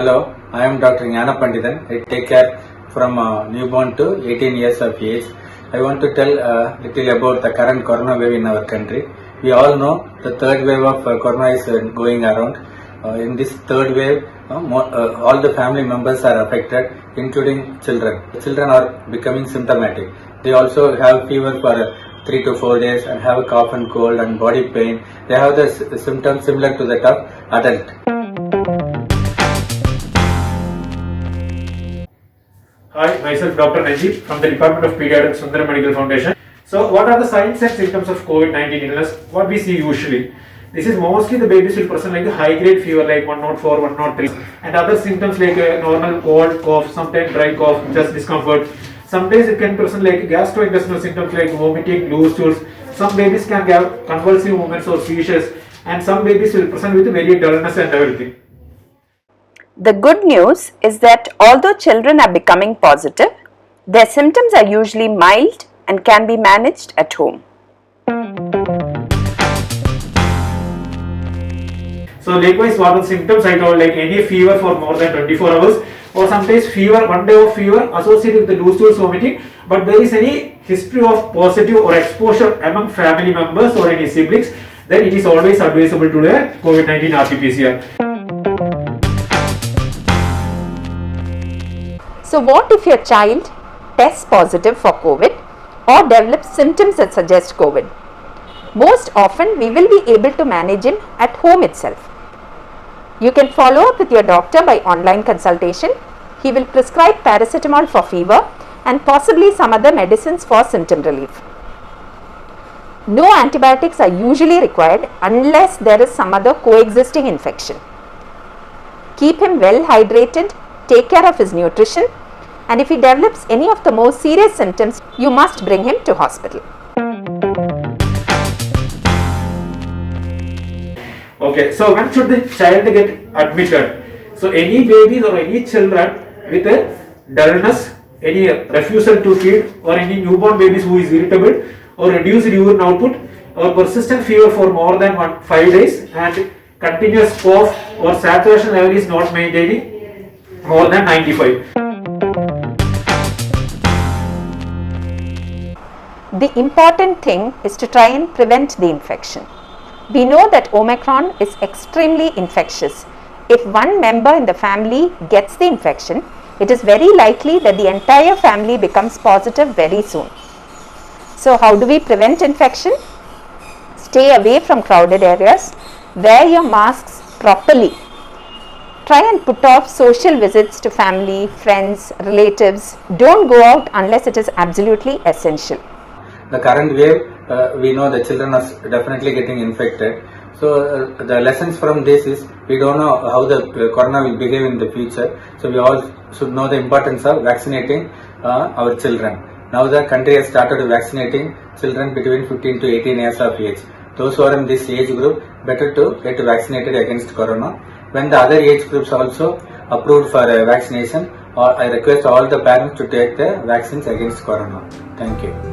Hello, I am Dr. Jnana Pandithan. I take care from newborn to 18 years of age. I want to tell little about the current corona wave in our country. We all know the third wave of corona is going around. In this third wave, all the family members are affected, including children. The children are becoming symptomatic. They also have fever for 3 to 4 days and have a cough and cold and body pain. They have the symptoms similar to that of adult. Hi, myself Dr. Najib from the Department of Pediatrics, Sundaram Medical Foundation. So, what are the signs and symptoms of COVID-19 illness? What we see usually? This is mostly the babies will present like a high-grade fever like 104, 103 and other symptoms like a normal cold, cough, sometimes dry cough, just discomfort. Sometimes it can present like gastrointestinal symptoms like vomiting, loose stools. Some babies can have convulsive movements or seizures and some babies will present with very dullness and everything. The good news is that although children are becoming positive, their symptoms are usually mild and can be managed at home. So likewise, what are the symptoms I told, like any fever for more than 24 hours or sometimes fever, 1 day of fever associated with the loose stools vomiting, but there is any history of positive or exposure among family members or any siblings, then it is always advisable to the COVID-19 RT-PCR. So what if your child tests positive for COVID or develops symptoms that suggest COVID? Most often we will be able to manage him at home itself. You can follow up with your doctor by online consultation. He will prescribe paracetamol for fever and possibly some other medicines for symptom relief. No antibiotics are usually required unless there is some other coexisting infection. Keep him well hydrated, take care of his nutrition, and if he develops any of the more serious symptoms, you must bring him to hospital. Okay, so when should the child get admitted? So any babies or any children with a dullness, any refusal to feed or any newborn babies who is irritable or reduced urine output or persistent fever for more than 5 days and continuous cough or saturation level is not maintaining more than 95. The important thing is to try and prevent the infection. We know that Omicron is extremely infectious. If one member in the family gets the infection, it is very likely that the entire family becomes positive very soon. So how do we prevent infection? Stay away from crowded areas, wear your masks properly. Try and put off social visits to family, friends, relatives. Don't go out unless it is absolutely essential. The current wave, we know the children are definitely getting infected. So the lessons from this is we don't know how the corona will behave in the future. So we all should know the importance of vaccinating our children. Now the country has started vaccinating children between 15 to 18 years of age. Those who are in this age group, better to get vaccinated against corona. When the other age groups also approved for vaccination, I request all the parents to take the vaccines against corona. Thank you.